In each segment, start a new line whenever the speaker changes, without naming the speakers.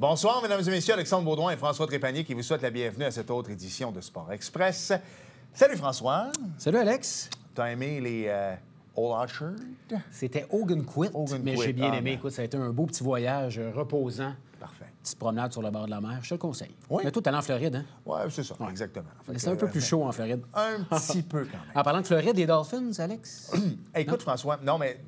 Bonsoir, mesdames et messieurs. Alexandre Baudouin et François Trépanier qui vous souhaitent la bienvenue à cette autre édition de Sport Express. Salut François.
Salut Alex.
T'as aimé les All Orchard?
C'était Hogan Quit, mais j'ai bien aimé. Écoute, ça a été un beau petit voyage reposant.
Parfait.
Petite promenade sur le bord de la mer, je te le conseille.
Oui.
Mais toi, t'es allé en Floride, hein?
Oui, c'est ça, exactement.
C'est un peu plus chaud en Floride.
Un petit peu quand même.
En parlant de Floride, des Dolphins, Alex?
Écoute, François, non, mais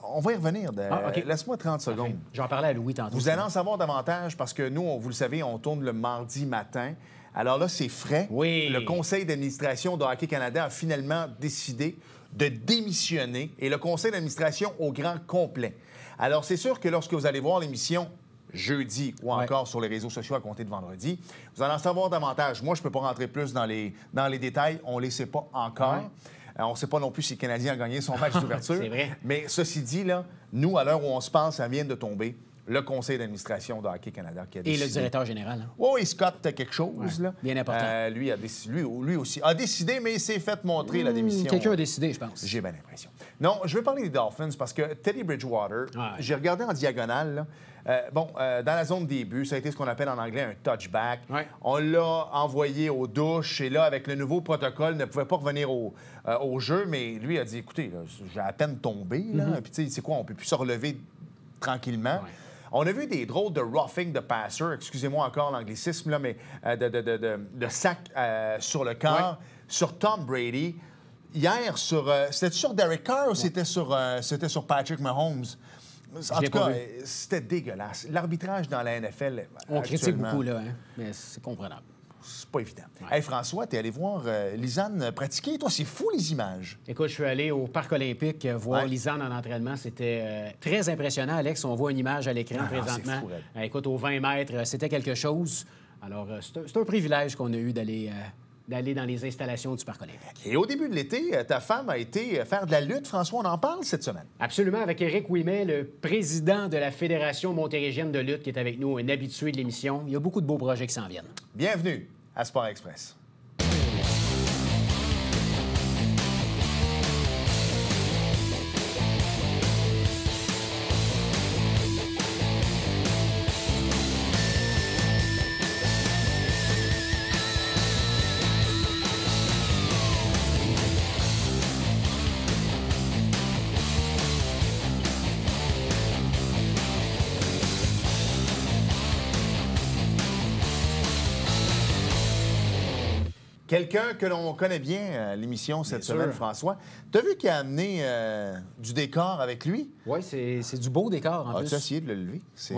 on va y revenir.
OK.
Laisse-moi 30 secondes.
J'en parlais à Louis tantôt.
Vous allez en savoir davantage parce que nous, vous le savez, on tourne le mardi matin. Alors là, c'est frais.
Oui.
Le conseil d'administration de Hockey Canada a finalement décidé de démissionner et le conseil d'administration au grand complet. Alors, c'est sûr que lorsque vous allez voir l'émission jeudi ou encore sur les réseaux sociaux à compter de vendredi, vous allez en savoir davantage. Moi, je ne peux pas rentrer plus dans les détails. On ne les sait pas encore. On ne sait pas non plus si le Canadien a gagné son match d'ouverture.
C'est vrai.
Mais ceci dit, là, nous, à l'heure où on se pense, ça vient de tomber. Le conseil d'administration de Hockey Canada qui a décidé...
Et le directeur général. Hein?
Oui, Scott quelque chose. Là.
Bien important.
Lui aussi a décidé, mais il s'est fait montrer la démission.
Quelqu'un a décidé, je pense.
J'ai bien l'impression. Non, je veux parler des Dolphins parce que Teddy Bridgewater, j'ai regardé en diagonale, là, dans la zone des buts, ça a été ce qu'on appelle en anglais un touchback. Ouais. On l'a envoyé aux douches et là, avec le nouveau protocole, ne pouvait pas revenir au jeu, mais lui a dit, écoutez, là, j'ai à peine tombé, là, puis tu sais, c'est quoi, on peut plus se relever tranquillement. Ouais. On a vu des drôles de roughing de passer, excusez-moi encore l'anglicisme, là, mais de sac sur le corps, sur Tom Brady. Hier, c'était sur Derek Carr ou c'était sur Patrick Mahomes? En tout cas, c'était dégueulasse. L'arbitrage dans la NFL,
on critique beaucoup, là, hein? Mais c'est comprenable.
C'est pas évident. Ouais. Hey, François, t'es allé voir Lisanne pratiquer. Toi, c'est fou, les images.
Écoute, je suis allé au Parc olympique voir Lisanne en entraînement. C'était très impressionnant, Alex. On voit une image à l'écran présentement. Fou, écoute, aux 20 mètres, c'était quelque chose. Alors, c'est un privilège qu'on a eu d'aller dans les installations du Parc olympique. Et
au début de l'été, ta femme a été faire de la lutte. François, on en parle cette semaine.
Absolument, avec Éric Ouimet, le président de la Fédération montérégienne de lutte, qui est avec nous, un habitué de l'émission. Il y a beaucoup de beaux projets qui s'en viennent.
Bienvenue à Sport Express. Quelqu'un que l'on connaît bien à l'émission cette semaine, François. Tu as vu qu'il a amené du décor avec lui?
Oui, c'est du beau décor, en plus.
As-tu essayé de le lever? C'est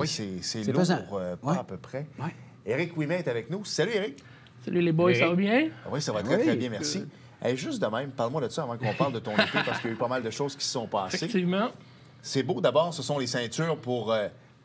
lourd,
pas à peu près. Ouais. Éric Ouimet est avec nous. Salut, Éric.
Salut, les boys, ça va bien?
Oui, ça va très bien, merci. Juste de même, parle-moi de ça avant qu'on parle de ton été, parce qu'il y a eu pas mal de choses qui se sont passées.
Effectivement.
C'est beau. D'abord, ce sont les ceintures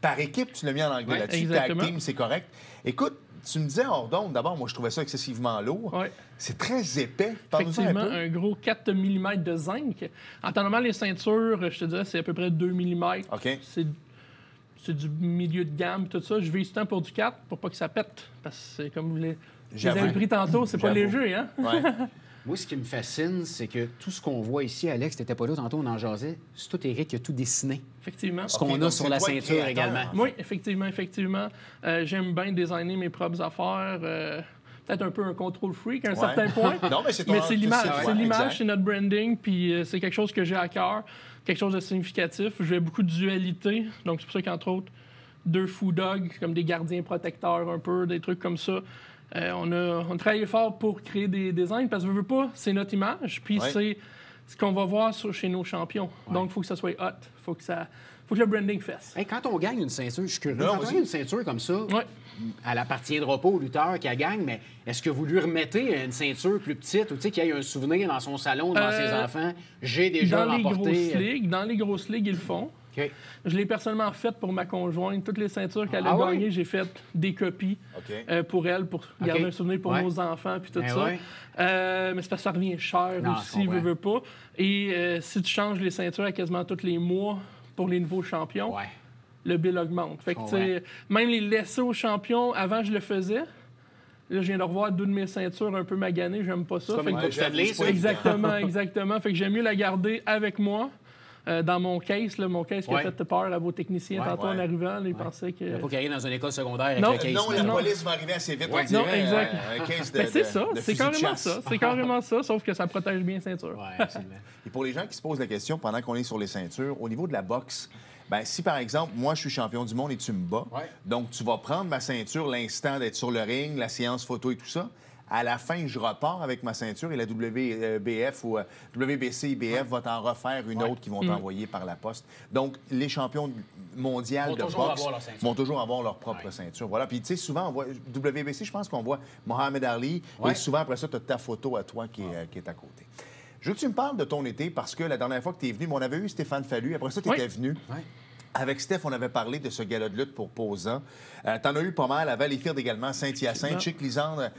par équipe. Tu l'as mis en anglais là-dessus. Tag team, c'est correct. Écoute, tu me disais hors d'onde, d'abord, moi, je trouvais ça excessivement lourd. Ouais. C'est très épais.
Effectivement, un gros 4 mm de zinc. En temps normal, les ceintures, je te dirais, c'est à peu près 2 mm.
OK.
C'est du milieu de gamme, tout ça. Je vise tant pour du 4 pour pas que ça pète. Parce que c'est comme vous l'avez pris tantôt, c'est pas léger, hein?
Ouais.
Moi, ce qui me fascine, c'est que tout ce qu'on voit ici, Alex, t'étais pas là tantôt, on en jasait, c'est tout Éric qui a tout dessiné.
Effectivement.
Ce qu'on a sur la ceinture également.
Oui, effectivement. J'aime bien designer mes propres affaires. Peut-être un peu un control freak à un certain point.
Non, mais
c'est l'image. C'est l'image, c'est notre branding, puis c'est quelque chose que j'ai à cœur, quelque chose de significatif. Je fais beaucoup de dualité, donc c'est pour ça qu'entre autres, 2 foo dogs, comme des gardiens protecteurs un peu, des trucs comme ça. On a travaillé fort pour créer des designs parce que je veux pas, c'est notre image, puis c'est ce qu'on va voir chez nos champions. Donc, il faut que ça soit hot, il faut que le branding fasse.
Hey, quand on gagne une ceinture, je suis curieux, quand on gagne une ceinture comme ça, elle appartiendra pas au lutteur qui la gagne, mais est-ce que vous lui remettez une ceinture plus petite ou qu'il y ait un souvenir dans son salon devant ses enfants? J'ai déjà remporté...
Dans les grosses ligues, ils le font.
Okay.
Je l'ai personnellement fait pour ma conjointe. Toutes les ceintures qu'elle a gagnées, j'ai fait des copies pour elle, pour garder un souvenir pour nos enfants puis tout ça. Mais c'est parce que ça revient cher aussi, veux pas. Et si tu changes les ceintures à quasiment tous les mois pour les nouveaux champions, le bill augmente. Fait que, même les laisser aux champions, avant, je le faisais. Là, je viens de revoir 2 de mes ceintures un peu maganées. J'aime pas ça.
C'est comme une coupe Stanley, ça.
Exactement. Fait que j'aime mieux la garder avec moi. dans mon case qui a fait peur à vos techniciens tantôt en arrivant. Ils pensaient que...
Il ne faut qu'il arrive dans une école secondaire avec
non,
le case.
Non, la police va arriver assez vite. On dirait,
non, exact.
Un case de,
c'est ça, c'est carrément
ça.
C'est carrément ça, sauf que ça protège bien la ceinture.
Oui, absolument.
Et pour les gens qui se posent la question pendant qu'on est sur les ceintures, au niveau de la boxe, ben, si, par exemple, moi, je suis champion du monde et tu me bats, donc tu vas prendre ma ceinture l'instant d'être sur le ring, la séance photo et tout ça. À la fin, je repars avec ma ceinture et la WBF ou WBC, IBF va t'en refaire une autre qui vont t'envoyer par la poste. Donc, les champions mondiaux de boxe vont toujours avoir leur propre ceinture. Voilà. Puis, tu sais, souvent, on voit WBC, je pense qu'on voit Mohamed Ali et souvent, après ça, tu as ta photo à toi qui est à côté. Je veux que tu me parles de ton été parce que la dernière fois que tu es venu, on avait eu Stéphane Fallu. Après ça, tu étais venu. Avec Steph, on avait parlé de ce gala de lutte pour Posant. T'en as eu pas mal à Valleyfield également, Saint-Hyacinthe. Je sais que Lisanne,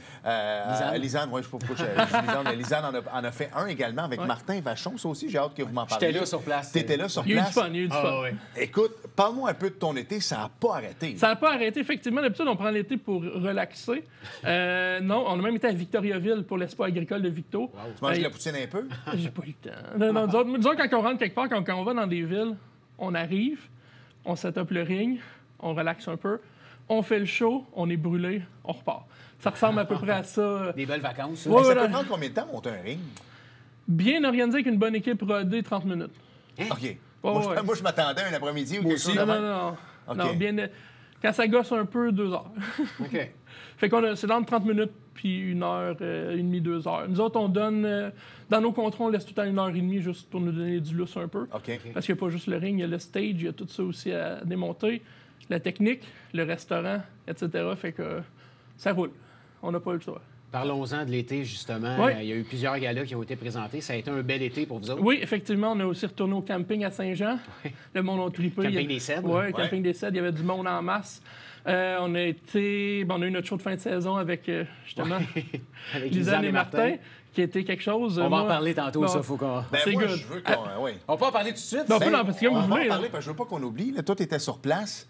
oui, je sais pas pourquoi je dis Lisanne en a fait un également avec Martin Vachon. Ça aussi, j'ai hâte que vous m'en parliez.
J'étais là sur place.
T'étais là sur place.
Il y a eu du fun.
Écoute, parle-moi un peu de ton été. Ça n'a pas arrêté.
Ça n'a pas arrêté, effectivement. D'habitude, on prend l'été pour relaxer. Non, on a même été à Victoriaville pour l'Espoir agricole de Victo.
Wow. Tu manges de la poutine un peu?
J'ai pas eu le temps. Non, disons, quand on rentre quelque part, quand on va dans des villes, on arrive, on set up le ring, on relaxe un peu, on fait le show, on est brûlé, on repart. Ça ressemble à peu près à ça.
Des belles vacances.
Ça peut prendre combien de temps monter un ring?
Bien organisé avec une bonne équipe rodée, 30 minutes.
OK. Moi, je m'attendais un après-midi ou quelque chose.
Non. Bien, quand ça gosse un peu, 2 heures.
OK.
Fait qu'on c'est dans 30 minutes puis 1h30, 2 heures. Nous autres, on donne... dans nos contrats, on laisse tout à 1h30 juste pour nous donner du lousse un peu.
OK.
Parce qu'il n'y a pas juste le ring, il y a le stage, il y a tout ça aussi à démonter. La technique, le restaurant, etc. Fait que ça roule. On n'a pas le choix.
Parlons-en de l'été, justement. Il y a eu plusieurs galas qui ont été présentés. Ça a été un bel été pour vous autres?
Oui, effectivement. On a aussi retourné au camping à Saint-Jean. Le monde a trippé.
Camping des Cèdres?
Oui, camping des Cèdres. Il y avait du monde en masse. On a eu notre show de fin de saison avec, justement, avec Lisanne et Martin, qui était quelque chose...
On va en parler tantôt, ça, faut qu'on...
moi, je veux qu'on...
On peut en parler tout de suite?
Non, parce que
on
vous
va
voulez.
En parler, parce que je veux pas qu'on oublie. Là, toi, tu étais sur place.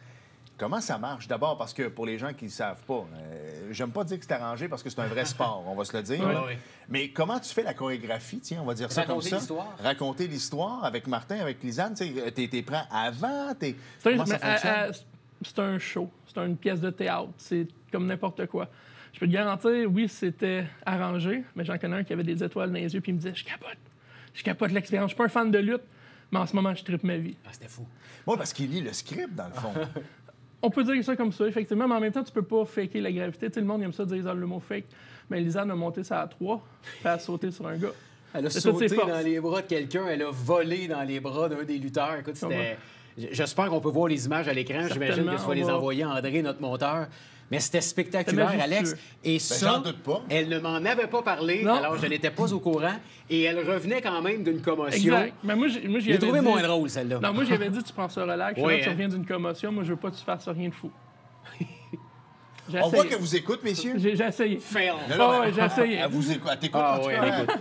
Comment ça marche? D'abord, parce que pour les gens qui ne savent pas, j'aime pas dire que c'est arrangé parce que c'est un vrai sport, on va se le dire. Mais comment tu fais la chorégraphie? Tiens, on va dire ça comme ça. Raconter l'histoire avec Martin, avec Lisanne. T'es prêt avant? Comment ça fonctionne?
C'est un show. C'est une pièce de théâtre. C'est comme n'importe quoi. Je peux te garantir, oui, c'était arrangé, mais j'en connais un qui avait des étoiles dans les yeux puis il me disait, je capote l'expérience. Je suis pas un fan de lutte, mais en ce moment, je trippe ma vie.
Ah, c'était fou.
Moi, parce qu'il lit le script, dans le fond.
On peut dire ça comme ça, effectivement, mais en même temps, tu peux pas faker la gravité. Tu sais, le monde aime ça dire le mot fake. Mais Lisanne a monté ça à 3, puis elle a sauté sur un gars.
Elle a sauté dans les bras de quelqu'un, elle a volé dans les bras d'un des lutteurs. Écoute, c'était... J'espère qu'on peut voir les images à l'écran. J'imagine que tu vas les envoyer à André, notre monteur. Mais c'était spectaculaire, Alex. Et ça,
j'en doute pas.
Elle ne m'en avait pas parlé, alors je n'étais pas au courant. Et elle revenait quand même d'une commotion.
Exact. Mais moi,
j'ai trouvé moins drôle, celle-là.
Non, moi, j'avais dit, tu prends ça relax. Là, tu reviens d'une commotion. Moi, je veux pas que tu fasses rien de fou.
On voit que vous écoute, messieurs.
J'ai essayé.
Fail.
J'ai essayé.
Elle t'écoute, en tout cas.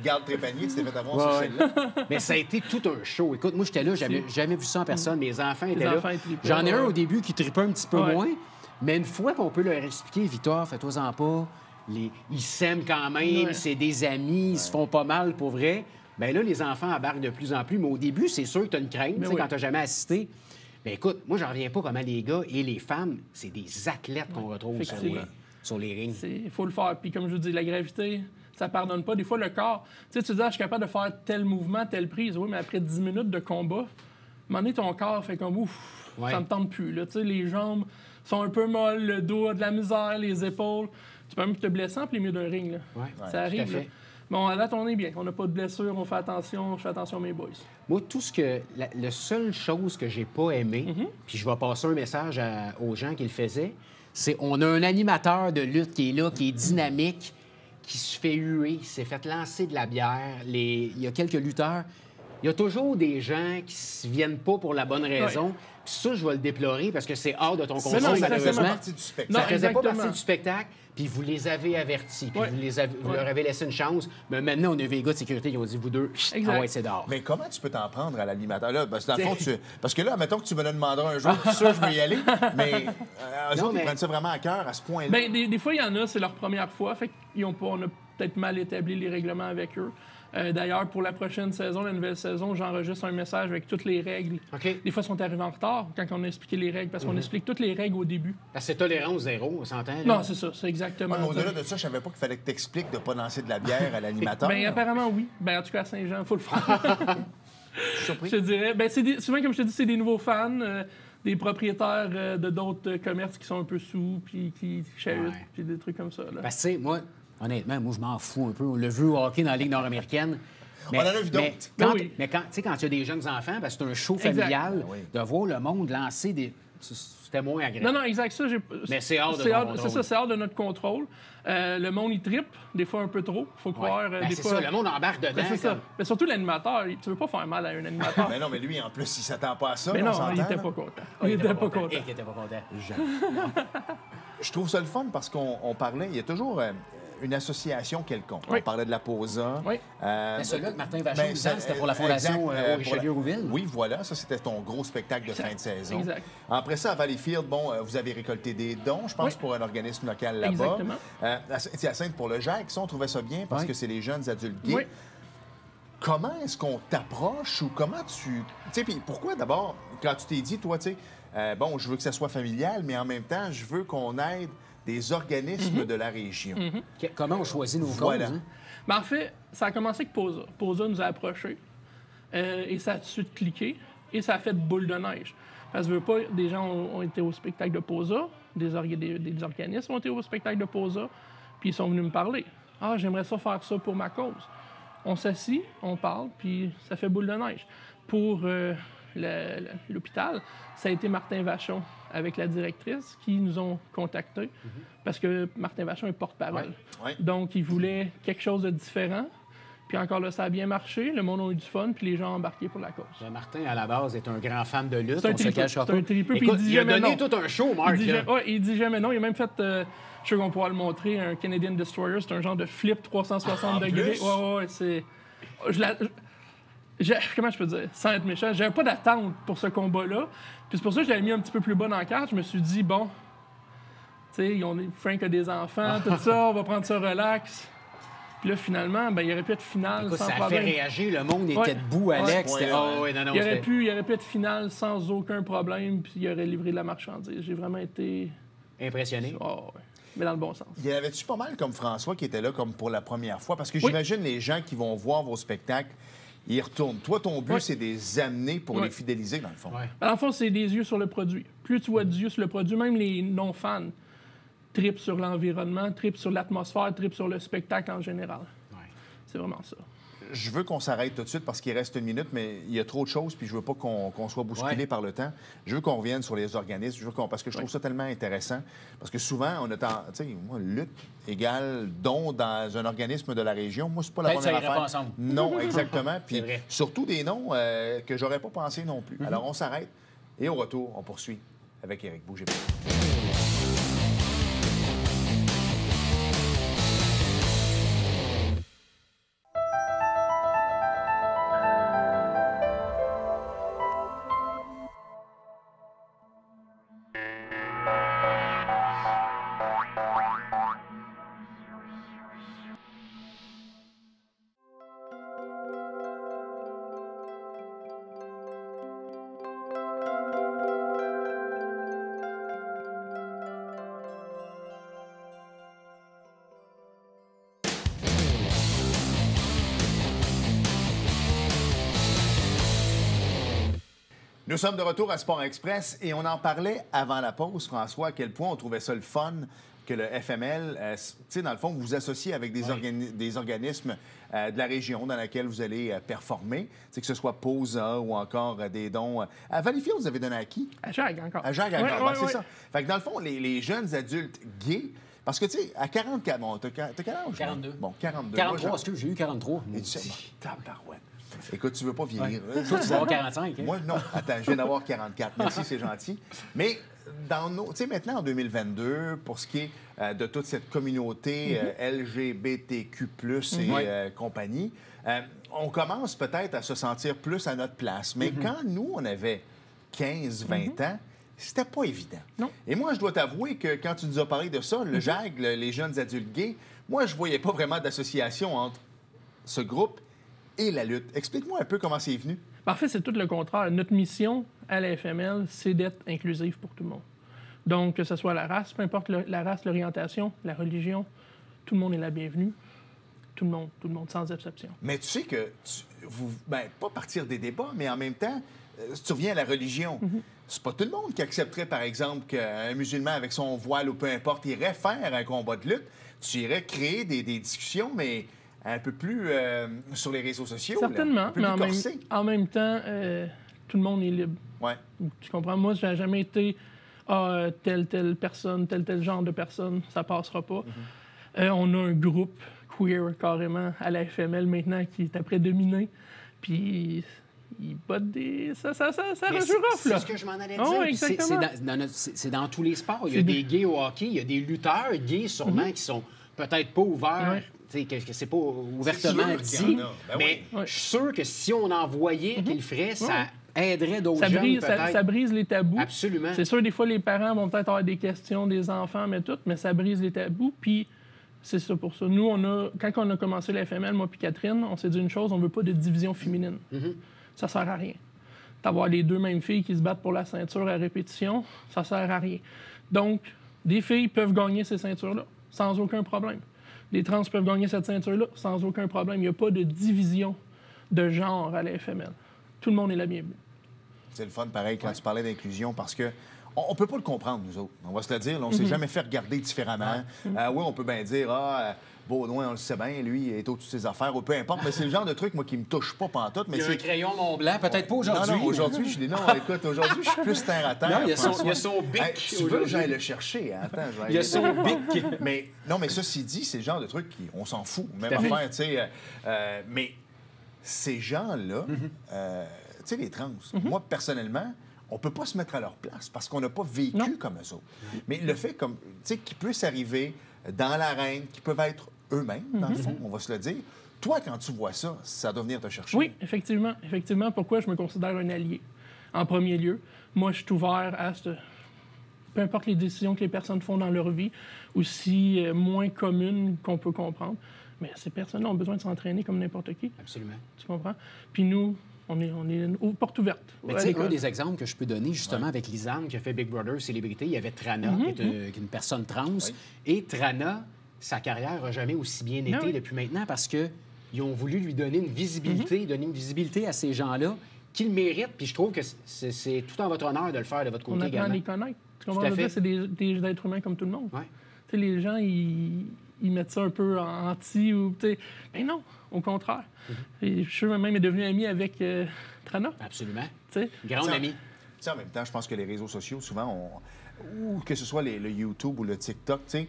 Garde Trépanier, tu t'es fait avoir sur celle-là.
Mais ça a été tout un show. Écoute, moi, j'étais là, j'avais jamais vu ça en personne. Mes enfants étaient là. J'en ai un au début qui tripait un petit peu moins. Mais une fois qu'on peut leur expliquer, Victor, fais-toi-en pas, ils s'aiment quand même, c'est des amis, ils se font pas mal pour vrai. Bien là, les enfants embarquent de plus en plus. Mais au début, c'est sûr que tu as une crainte, quand tu n'as jamais assisté. Bien, écoute, moi, j'en reviens pas comment les gars et les femmes, c'est des athlètes qu'on retrouve sur les rings.
Il faut le faire. Puis comme je vous dis, la gravité, ça pardonne pas. Des fois, le corps, tu dis, je suis capable de faire tel mouvement, telle prise. Oui, mais après 10 minutes de combat, à un moment donné, ton corps fait comme, ouf, ça me tente plus. Là. Les jambes sont un peu molles, le dos a de la misère, les épaules. Tu peux même te blesser en plein milieu d'un ring. Là. Ça arrive. Bon, à date, on est bien. On n'a pas de blessure, on fait attention. Je fais attention à mes boys.
Moi, la seule chose que j'ai pas aimé, puis je vais passer un message aux gens qui le faisaient, c'est on a un animateur de lutte qui est là, qui est dynamique, qui se fait huer, qui s'est fait lancer de la bière. Il y a quelques lutteurs. Il y a toujours des gens qui ne viennent pas pour la bonne raison. Puis ça, je vais le déplorer parce que c'est hors de ton contrôle, malheureusement. Ça faisait pas partie du spectacle. Puis vous les avez avertis, puis vous leur avez laissé une chance. Mais maintenant, on a vu les gars de sécurité qui ont dit, vous deux, c'est dehors.
Mais comment tu peux t'en prendre à l'animateur? Là, parce que dans le fond, parce que là, mettons que tu me le demanderas un jour, tout ça, je veux y aller. Mais eux autres, ils prennent ça vraiment à cœur à ce point-là.
Bien, des fois, il y en a, c'est leur première fois. Fait qu'on a peut-être mal établi les règlements avec eux. D'ailleurs, pour la prochaine saison, la nouvelle saison, j'enregistre un message avec toutes les règles. Des fois, ils sont arrivés en retard quand on a expliqué les règles, parce qu'on explique toutes les règles au début.
Parce que c'est tolérance zéro, on s'entend?
Non, c'est ça, c'est exactement ça.
Au-delà de ça, je savais pas qu'il fallait que tu expliques de ne pas lancer de la bière à l'animateur.
Bien, apparemment, oui. Ben, en tout cas, à Saint-Jean, il faut le faire.
Je suis surpris.
Je te dirais. Ben, souvent, comme je te dis, c'est des nouveaux fans, des propriétaires de d'autres commerces qui sont un peu sous, puis qui chahutent, puis des trucs comme ça. Là.
Parce que, tu sais, moi, honnêtement, je m'en fous un peu. On l'a vu au hockey dans la Ligue nord-américaine.
On en a vu d'autres.
Mais quand il y a des jeunes enfants, parce que c'est un show familial, de voir le monde lancer des... C'était moins agréable.
Non, exact. Ça,
mais c'est hors de notre contrôle.
C'est ça, c'est hors de notre contrôle. Le monde, il trippe, des fois un peu trop, faut croire.
Ben, c'est ça, le monde embarque dedans.
C'est ça. Mais surtout l'animateur, tu veux pas faire mal à un animateur.
Mais non, mais lui, en plus, il s'attend pas à ça.
Mais non, il était pas content. Il était pas content.
Il était pas content.
Je trouve ça le fun parce qu'on parlait, il y a toujours une association quelconque. On parlait de la POSA.
Mais celui-là que Martin Vachon c'était pour la Fondation Richelieu-Rouville.
Oui, voilà. Ça, c'était ton gros spectacle de fin de saison.
Exact.
Après ça, à Valleyfield, vous avez récolté des dons, je pense, pour un organisme local là-bas.
Exactement.
À Sainte pour le Jacques, ça, on trouvait ça bien parce que c'est les jeunes adultes gays. Comment est-ce qu'on t'approche ou comment tu... Tu sais, puis pourquoi d'abord, quand tu t'es dit, toi, tu sais, je veux que ça soit familial, mais en même temps, je veux qu'on aide des organismes de la région.
Comment on choisit nos causes? Hein?
Ben, en fait, ça a commencé avec POSA. POSA nous a approchés et ça a tout de suite cliqué et ça a fait boule de neige. Parce que, veux pas, des gens ont été au spectacle de POSA, des organismes ont été au spectacle de POSA, puis ils sont venus me parler. « Ah, j'aimerais ça faire ça pour ma cause. » On s'assit, on parle, puis ça fait boule de neige. Pour l'hôpital, ça a été Martin Vachon avec la directrice qui nous ont contactés parce que Martin Vachon est porte-parole. Donc, il voulait quelque chose de différent. Puis encore là, ça a bien marché. Le monde a eu du fun, puis les gens ont embarqué pour la cause.
Martin, à la base, est un grand fan de lutte.
C'est un tripeux.
Écoute, il a donné tout un show, Marc.
Il dit jamais non. Il a même fait, je sais qu'on pourra le montrer, un Canadian Destroyer. C'est un genre de flip 360 degrés. C'est... Comment je peux dire? Sans être méchant, j'avais pas d'attente pour ce combat-là. Puis c'est pour ça que je l'avais mis un petit peu plus bas dans la carte. Je me suis dit, bon, tu sais, Frank a des enfants, tout ça, on va prendre ça relax. Puis là, finalement, il aurait pu être finale sans problème.
Ça a fait réagir, le monde était debout, Alex.
Il aurait pu être finale sans aucun problème, puis il aurait livré de la marchandise. J'ai vraiment été...
Impressionné?
Mais dans le bon sens.
Il y en avait-tu pas mal comme François qui était là comme pour la première fois? Parce que j'imagine les gens qui vont voir vos spectacles, ils retournent. Toi, ton but, c'est de les amener pour les fidéliser, dans le fond.
Dans le fond, c'est des yeux sur le produit. Plus tu vois des yeux sur le produit, même les non-fans tripent sur l'environnement, tripent sur l'atmosphère, tripent sur le spectacle en général. C'est vraiment ça.
Je veux qu'on s'arrête tout de suite parce qu'il reste une minute, mais il y a trop de choses, puis je veux pas qu'on soit bousculé par le temps. Je veux qu'on revienne sur les organismes, parce que je trouve ça tellement intéressant. Parce que souvent, on a tu sais, moi, lutte égale don dans un organisme de la région. Moi, c'est pas la première affaire.
Pas ensemble.
Non, exactement. Puis surtout des noms que j'aurais pas pensé non plus. Alors, on s'arrête et au retour, on poursuit avec Éric. Bougez pas. Nous sommes de retour à Sport Express et on en parlait avant la pause, François, à quel point on trouvait ça le fun que le FML, tu sais, dans le fond, vous vous associez avec des organismes de la région dans laquelle vous allez performer, que ce soit POSA ou encore des dons. À Valleyfield, vous avez donné à qui?
À Jacques encore.
À Jacques encore, c'est ça. Fait que dans le fond, les jeunes adultes gays, parce que, tu sais, à 44, bon, t'as quel âge?
42.
Bon, 42.
43, est-ce que j'ai eu 43?
Et tu sais, tabarouette. Écoute, tu veux pas vieillir.
Toi, tu vas avoir 45. Hein?
Moi, non. Attends, je viens d'avoir 44. Merci, c'est gentil. Mais dans nos... Tu sais, maintenant, en 2022, pour ce qui est de toute cette communauté LGBTQ+, et compagnie, on commence peut-être à se sentir plus à notre place. Mais quand nous, on avait 15-20 ans, c'était pas évident.
Non.
Et moi, je dois t'avouer que quand tu nous as parlé de ça, le JAG, les jeunes adultes gays, moi, je voyais pas vraiment d'association entre ce groupe et la lutte. Explique-moi un peu comment c'est venu.
En fait, c'est tout le contraire. Notre mission à la FML, c'est d'être inclusif pour tout le monde. Donc, que ce soit la race, peu importe la race, l'orientation, la religion, tout le monde est la bienvenue. Tout le monde, sans exception.
Mais tu sais que, pas partir des débats, mais en même temps, si tu reviens à la religion, c'est pas tout le monde qui accepterait, par exemple, qu'un musulman avec son voile ou peu importe irait faire un combat de lutte. Tu irais créer des discussions, mais un peu plus sur les réseaux sociaux.
Certainement,
là, un peu plus
mais en même temps, tout le monde est libre.
Ouais.
Tu comprends? Moi, je n'ai jamais été telle personne, tel genre de personne, ça passera pas. On a un groupe queer, carrément, à la FML maintenant, qui est après dominé. Puis, il botte des... Ça rejoue rough, là.
C'est ce que je m'en allais dire. C'est dans tous les sports. Il y a des gays au hockey, il y a des lutteurs gays, sûrement, qui sont peut-être pas ouverts. Que c'est pas ouvertement dit. Mais je suis sûr que si on en voyait qu'ils le feraient, ça aiderait d'autres jeunes, peut-être.
Ça brise les tabous.
Absolument.
C'est sûr, des fois, les parents vont peut-être avoir des questions des enfants, mais ça brise les tabous. Puis, c'est ça pour ça. Nous, quand on a commencé la FML, moi puis Catherine, on s'est dit une chose, on veut pas de division féminine. Ça sert à rien. D'avoir les deux mêmes filles qui se battent pour la ceinture à répétition, ça sert à rien. Donc, des filles peuvent gagner ces ceintures-là sans aucun problème. Les trans peuvent gagner cette ceinture-là sans aucun problème. Il n'y a pas de division de genre à la FML. Tout le monde est la bienvenue.
C'est le fun, pareil, quand tu parlais d'inclusion, parce que on peut pas le comprendre, nous autres. On va se le dire. Là, on s'est jamais fait regarder différemment. Oui, on peut bien dire, Baudouin, on le sait bien, lui, il est au-dessus de ses affaires, ou peu importe. Mais c'est le genre de truc, moi, qui me touche pas pantoute. Mais
il y a un crayon Mont-Blanc, peut-être pas aujourd'hui.
Non, aujourd'hui, écoute, aujourd'hui, je suis plus terre à terre.
Non, il y a son bic.
Tu veux que j'aille le chercher, hein? Attends,
il y a son bic.
Mais ceci dit, c'est le genre de truc on s'en fout. Même affaire, tu sais. Mais ces gens-là, tu sais, les trans, moi, personnellement, on peut pas se mettre à leur place parce qu'on n'a pas vécu comme eux autres. Mais le fait qu'ils puissent arriver dans l'arène, qu'ils peuvent être eux-mêmes, dans le fond, on va se le dire. Toi, quand tu vois ça, ça doit venir te chercher.
Oui, effectivement. Effectivement, pourquoi je me considère un allié? En premier lieu, moi, je suis ouvert à peu importe les décisions que les personnes font dans leur vie, aussi moins communes qu'on peut comprendre. Mais ces personnes-là ont besoin de s'entraîner comme n'importe qui.
Absolument.
Tu comprends? Puis nous, on est aux portes ouvertes.
Mais tu sais, un des exemples que je peux donner, justement, avec Lisanne, qui a fait Big Brother Célébrité, il y avait Trana, qui est une personne trans. Oui. Et Trana, sa carrière n'a jamais aussi bien été depuis maintenant parce qu'ils ont voulu lui donner une visibilité, à ces gens-là qu'ils méritent. Puis je trouve que c'est tout en votre honneur de le faire de votre côté également.
On apprend à les connaître. Tu comprends? C'est des êtres humains comme tout le monde. Ouais. Tu sais, les gens, ils mettent ça un peu anti ou... Mais non, au contraire. Et je suis même devenu ami avec Trana.
Absolument. Grande amie.
En même temps, je pense que les réseaux sociaux, souvent, ou que ce soit le YouTube ou le TikTok, tu sais,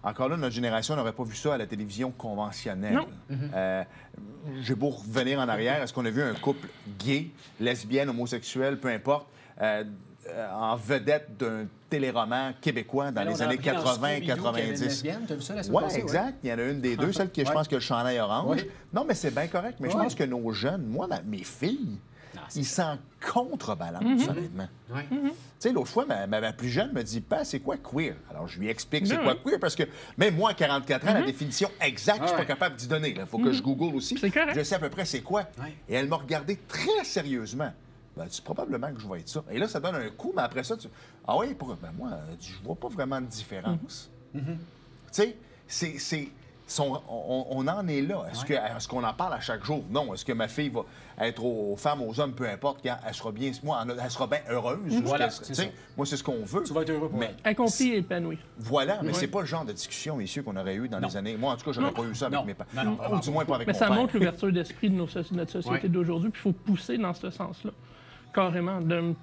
encore là, notre génération n'aurait pas vu ça à la télévision conventionnelle.
Non.
J'ai beau revenir en arrière, est-ce qu'on a vu un couple gay, lesbienne, homosexuel, peu importe, en vedette d'un téléroman québécois dans les années 80-90.
Tu as vu ça la semaine
Oui,
passée,
exact. Il y en a une des deux, celle qui, je pense, que le chandail orange. Oui. Non, mais c'est bien correct. Mais je pense que nos jeunes, moi, mes filles, ils s'en contrebalancent, honnêtement. Tu sais, l'autre fois, ma plus jeune me dit, « c'est quoi queer? » Alors, je lui explique c'est quoi queer, parce que même moi, à 44 ans, la définition exacte, je suis pas capable d'y donner. Il faut que je google aussi. Je sais à peu près c'est quoi. Et elle m'a regardé très sérieusement. C'est probablement que je vais être ça. Et là, ça donne un coup, mais après ça, ah oui, moi, je vois pas vraiment de différence. Tu sais, on en est là. Est-ce qu'on en parle à chaque jour? Non. Est-ce que ma fille va être aux femmes, aux hommes, peu importe, elle sera bien, elle sera bien heureuse?
Voilà,
moi, c'est ce qu'on veut.
Tu vas être heureux pour elle.
Accompli et épanoui.
Voilà, mais c'est pas le genre de discussion, messieurs, qu'on aurait eu dans les années... Moi, en tout cas, j'aurais pas eu ça avec mes parents. Ou du moins pas avec mon père.
Mais ça montre l'ouverture d'esprit de notre société d'aujourd'hui, puis il faut pousser dans ce sens-là. Carrément.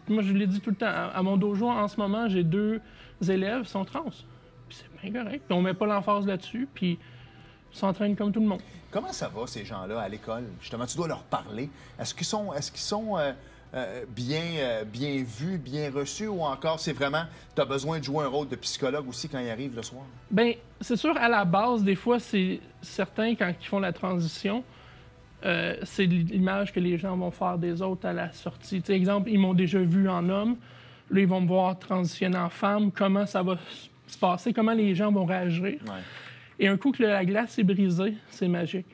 Moi, je l'ai dit tout le temps. À mon dojo, en ce moment, j'ai 2 élèves qui sont trans. Puis c'est bien correct. Puis on met pas l'emphase là-dessus, puis ils s'entraînent comme tout le monde.
Comment ça va, ces gens-là, à l'école? Justement, tu dois leur parler. Est-ce qu'ils sont bien vus, bien reçus, ou encore c'est vraiment, tu as besoin de jouer un rôle de psychologue aussi quand ils arrivent le soir? Bien,
c'est sûr, à la base, des fois, c'est certains, quand ils font la transition, c'est l'image que les gens vont faire des autres à la sortie. T'sais, exemple, ils m'ont déjà vu en homme. Là, ils vont me voir transitionner en femme. Comment ça va se passer? Comment les gens vont réagir? Ouais. Et un coup que la glace est brisée, c'est magique.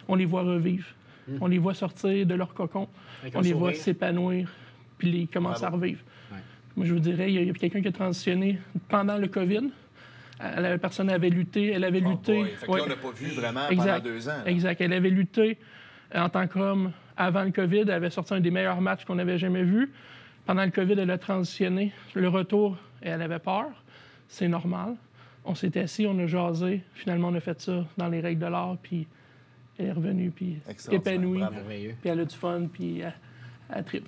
On les voit revivre. On les voit sortir de leur cocon. On les voit s'épanouir, puis ils commencent à revivre. Ouais. Moi, je vous dirais, il y a quelqu'un qui a transitionné pendant le COVID. La personne avait lutté. Elle avait lutté.
Fait que là, on n'a pas vu vraiment pendant 2 ans. Là.
Exact. Elle avait lutté en tant qu'homme avant le COVID. Elle avait sorti un des meilleurs matchs qu'on avait jamais vu. Pendant le COVID, elle a transitionné. Le retour, elle avait peur. C'est normal. On s'est assis, on a jasé. Finalement, on a fait ça dans les règles de l'art. Puis elle est revenue, puis épanouie. Puis elle a du fun, puis elle tripe.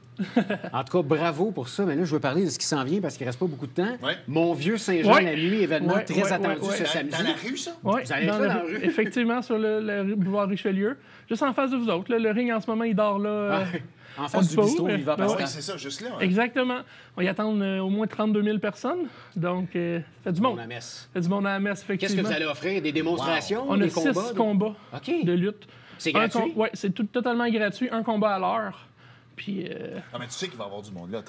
En tout cas, bravo pour ça. Mais là, je veux parler de ce qui s'en vient parce qu'il ne reste pas beaucoup de temps. Ouais. Mon vieux Saint-Jean, la nuit, événement très attendu ce samedi.
Dans la rue, ça?
Oui, dans la rue. Effectivement, sur le boulevard Richelieu. Juste en face de vous autres. Là, le ring, en ce moment, il dort là.
En face du bistrot, il va passer.
Oui, c'est ça, juste là. Hein.
Exactement. On y attend au moins 32 000 personnes. Donc, ça fait du monde.
À la messe.
Ça fait du monde à la messe, effectivement.
Qu'est-ce que vous allez offrir? Des démonstrations?
On a 6 combats de lutte.
C'est gratuit?
Oui, c'est totalement gratuit. Un combat à l'heure. Puis,
mais tu sais qu'il va y avoir du monde là.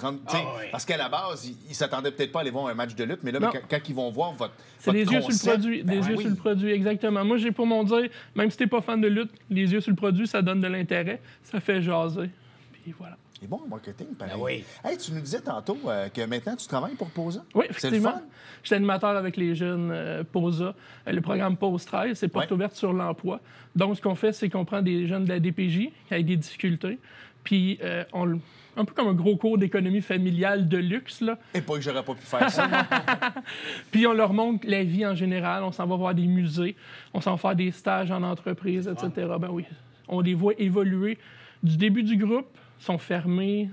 Parce qu'à la base, ils ne s'attendaient peut-être pas à aller voir un match de lutte, mais là, quand ils vont voir votre
c'est des yeux sur le produit. Des yeux sur le produit, exactement. Moi, j'ai pour mon dire, même si tu n'es pas fan de lutte, les yeux sur le produit, ça donne de l'intérêt. Ça fait jaser. Puis voilà.
C'est bon, le marketing, pareil. Hey, tu nous disais tantôt que maintenant, tu travailles pour POSA.
Oui, effectivement. Je suis animateur avec les jeunes POSA. Le programme Pause 13, c'est porte ouverte sur l'emploi. Donc, ce qu'on fait, c'est qu'on prend des jeunes de la DPJ qui ont des difficultés, puis un peu comme un gros cours d'économie familiale de luxe, là.
Et pas que j'aurais pas pu faire ça.
Puis on leur montre la vie en général. On s'en va voir des musées. On s'en va faire des stages en entreprise, etc. Ben oui, on les voit évoluer du début du groupe. Sont fermés,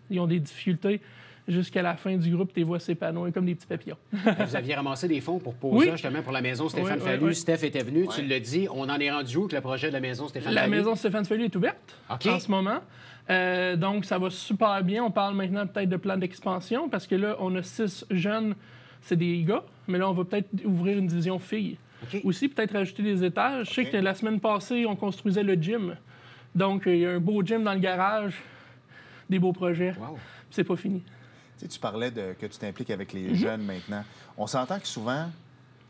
ils ont des difficultés. Jusqu'à la fin du groupe, tu les vois s'épanouir comme des petits papillons.
Vous aviez ramassé des fonds pour POSA, justement, pour la maison Stéphane Fallu. Steph était venu, tu l'as dit. On en est rendu où avec le projet de la maison Stéphane Fallu?
La maison Stéphane Fallu est ouverte en ce moment. Donc, ça va super bien. On parle maintenant peut-être de plan d'expansion parce que là, on a 6 jeunes, c'est des gars, mais là, on va peut-être ouvrir une division filles. Aussi, peut-être rajouter des étages. Je sais que la semaine passée, on construisait le gym. Donc, il y a un beau gym dans le garage, des beaux projets. Wow. C'est pas fini.
Tu parlais que tu t'impliques avec les jeunes maintenant. On s'entend que souvent,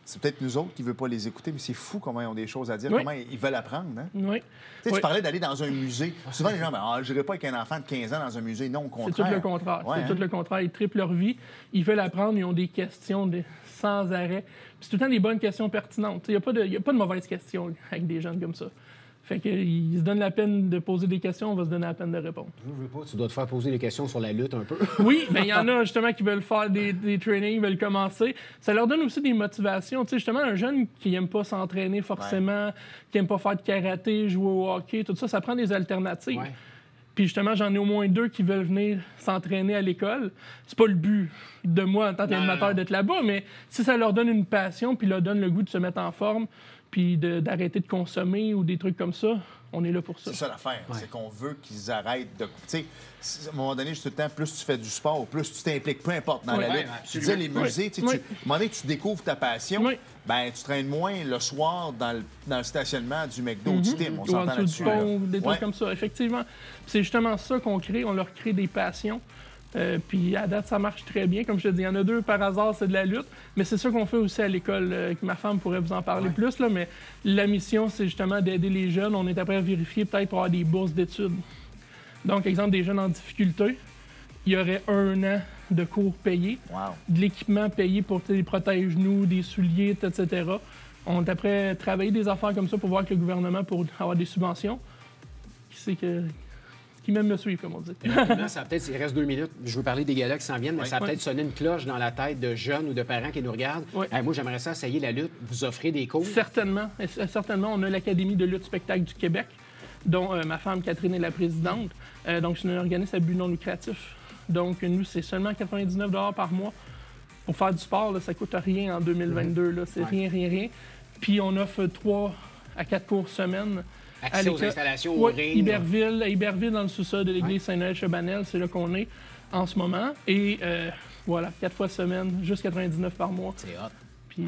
c'est peut-être nous autres qui ne veulent pas les écouter, mais c'est fou comment ils ont des choses à dire, comment ils veulent apprendre. Hein?
Oui.
Tu parlais d'aller dans un musée. Souvent, les gens je n'irai pas avec un enfant de 15 ans dans un musée. Non, au contraire.
C'est tout le contraire. C'est tout le contraire. Ils triplent leur vie. Ils veulent apprendre. Ils ont des questions sans arrêt. Puis c'est tout le temps des bonnes questions pertinentes. Il n'y a pas de mauvaises questions avec des jeunes comme ça. Fait qu'ils se donnent la peine de poser des questions, on va se donner la peine de répondre.
Je veux pas, tu dois te faire poser des questions sur la lutte un peu.
Oui, mais il y en a justement qui veulent faire des trainings, veulent commencer. Ça leur donne aussi des motivations. Tu sais, justement, un jeune qui n'aime pas s'entraîner forcément, qui n'aime pas faire de karaté, jouer au hockey, tout ça, ça prend des alternatives. Ouais. Puis justement, j'en ai au moins 2 qui veulent venir s'entraîner à l'école. C'est pas le but de moi en tant qu'animateur d'être là-bas, mais si ça leur donne une passion puis leur donne le goût de se mettre en forme, puis d'arrêter de consommer ou des trucs comme ça, on est là pour ça.
C'est ça l'affaire, c'est qu'on veut qu'ils arrêtent de... Tu sais, à un moment donné, tout le temps, plus tu fais du sport, plus tu t'impliques, peu importe dans la lutte. Tu disais les musées, à un moment donné, tu découvres ta passion, ben tu traînes moins le soir dans le stationnement du McDo du Tim. On s'entend là-dessus.
Des trucs comme ça, effectivement. C'est justement ça qu'on crée, on leur crée des passions. Puis à date, ça marche très bien. Comme je te dis, il y en a 2 par hasard, c'est de la lutte. Mais c'est ça qu'on fait aussi à l'école. Ma femme pourrait vous en parler plus. Là, mais la mission, c'est justement d'aider les jeunes. On est après à vérifier peut-être pour avoir des bourses d'études. Donc, exemple, des jeunes en difficulté, il y aurait 1 an de cours payés, de l'équipement payé pour les protège-genoux, des souliers, etc. On est après travailler des affaires comme ça pour voir que le gouvernement, pour avoir des subventions, qui sait que... qui même me suivent, comme on dit.
Là, ça peut-être, il reste 2 minutes, je veux parler des galas qui s'en viennent, mais ça va peut-être sonner une cloche dans la tête de jeunes ou de parents qui nous regardent. Moi, j'aimerais ça essayer la lutte. Vous offrez des cours?
Certainement. Certainement. On a l'Académie de lutte spectacle du Québec, dont ma femme Catherine est la présidente. Donc, c'est un organisme à but non lucratif. Donc, nous, c'est seulement 99 $ par mois. Pour faire du sport, là, ça ne coûte rien en 2022. Là. C'est rien. Puis, on offre 3 à 4 cours semaine.
Accès aux installations, au ring.
Iberville, dans le sous-sol de l'église Saint-Noël-Chebanel, c'est là qu'on est en ce moment. Et voilà, 4 fois semaine, juste 99 par mois.
C'est hot.
Puis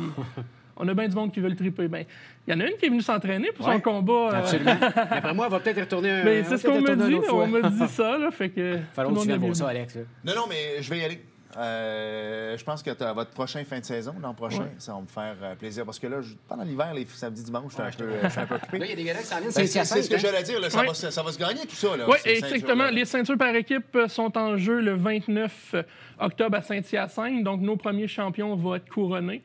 on a bien du monde qui veut le triper. Ben, il y en a une qui est venue s'entraîner pour son combat.
Absolument. Après moi, elle va peut-être retourner
c'est ce qu'on m'a dit. On m'a dit ça. Là, fait que
fallait que tu viennes pour ça, Alex. Là.
Non, mais je vais y aller. Je pense que votre prochain fin de saison, l'an prochain, ça va me faire plaisir. Parce que là, pendant l'hiver, les samedis, dimanches, je suis un peu occupé.
Là, il y a des gars qui s'en viennent.
C'est ce que j'allais dire. Là, ça va se gagner, tout ça.
Oui, exactement. Les ceintures par équipe sont en jeu le 29 octobre à Saint-Hyacinthe. Donc, nos premiers champions vont être couronnés.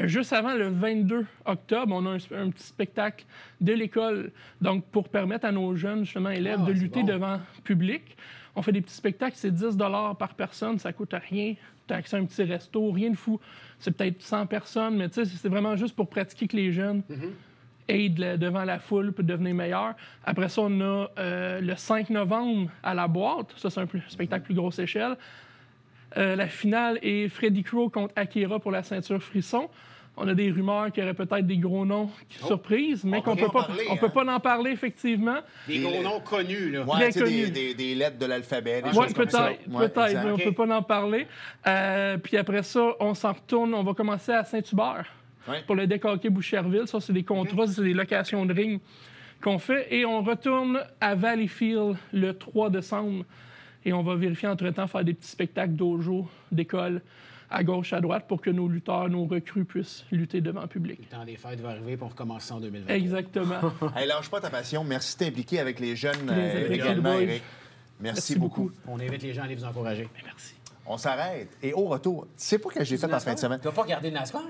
Juste avant le 22 octobre, on a un petit spectacle de l'école. Donc, pour permettre à nos jeunes, justement, élèves de lutter devant public. On fait des petits spectacles, c'est 10 $ par personne, ça coûte rien. Tu as accès à un petit resto, rien de fou. C'est peut-être 100 personnes, mais c'est vraiment juste pour pratiquer que les jeunes aident devant la foule pour devenir meilleurs. Après ça, on a le 5 novembre à la boîte. Ça, c'est un spectacle plus grosse échelle. La finale est Freddy Crow contre Akira pour la ceinture frisson. On a des rumeurs qu'il y aurait peut-être des gros noms surprises, mais qu'on peut pas en parler, effectivement.
Des gros noms connus, là.
Ouais, connus. Des lettres de l'alphabet, des choses comme ça.
Peut-être, mais on peut pas en parler. Puis après ça, on s'en retourne, on va commencer à Saint-Hubert pour le deck hockey Boucherville. Ça, c'est des contrats, c'est des locations de ring qu'on fait. Et on retourne à Valleyfield le 3 décembre. Et on va vérifier entre-temps, faire des petits spectacles dojo, d'école, à gauche, à droite, pour que nos lutteurs, nos recrues puissent lutter devant le public.
Le temps des fêtes va arriver pour recommencer en 2023.
Exactement.
Hey, lâche pas ta passion. Merci de t'impliquer avec les jeunes également, Éric. Merci beaucoup.
On invite les gens à aller vous encourager.
Merci.
On s'arrête. Et au retour, tu sais pas ce que j'ai fait en fin de semaine?
Tu n'as pas regardé le NASCAR?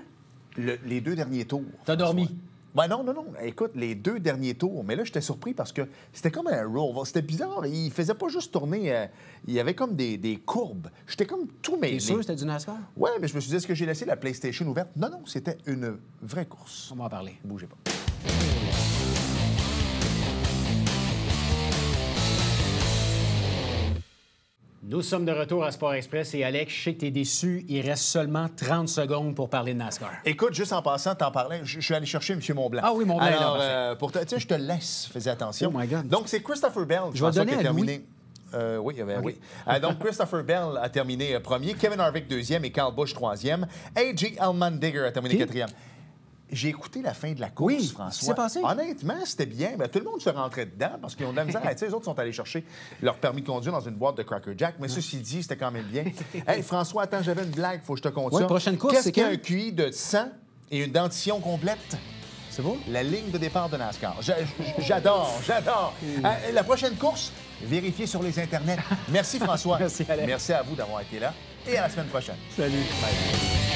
Les 2 derniers tours.
Tu as dormi?
Ben non. Écoute, les 2 derniers tours. Mais là, j'étais surpris parce que c'était comme un roll. C'était bizarre. Il faisait pas juste tourner. Il y avait comme des courbes. J'étais comme tout mêlé.
T'es sûr que c'était du NASCAR?
Oui, mais je me suis dit, est-ce que j'ai laissé la PlayStation ouverte? Non, c'était une vraie course.
On va en parler.
Bougez pas.
Nous sommes de retour à Sport Express et Alex, je sais que tu es déçu. Il reste seulement 30 secondes pour parler de NASCAR.
Écoute, juste en passant, t'en parlais, je suis allé chercher M. Montblanc.
Ah oui, Montblanc.
Alors, pour je te laisse, fais attention.
Oh my God.
Donc, c'est Christopher Bell,
je vais donner
qui a terminé.
Oui,
oui. Donc, Christopher Bell a terminé premier, Kevin Harvick deuxième et Kyle Busch troisième. A.J. Allmendinger a terminé quatrième. J'ai écouté la fin de la course, François.
Qu'est-ce qui s'est passé?
Honnêtement, c'était bien. Ben, tout le monde se rentrait dedans parce qu'ils ont de la misère. Les autres sont allés chercher leur permis de conduire dans une boîte de Cracker Jack. Mais ceci dit, c'était quand même bien. Hey, François, attends, j'avais une blague. Faut que je te conte ça.
Prochaine course,
Qu'est-ce qu'un QI de 100 et une dentition complète?
C'est beau?
La ligne de départ de NASCAR. J'adore. La prochaine course, vérifiez sur les internets. Merci, François.
Merci, Alex.
Merci à vous d'avoir été là. Et à la semaine prochaine.
Salut.
Bye.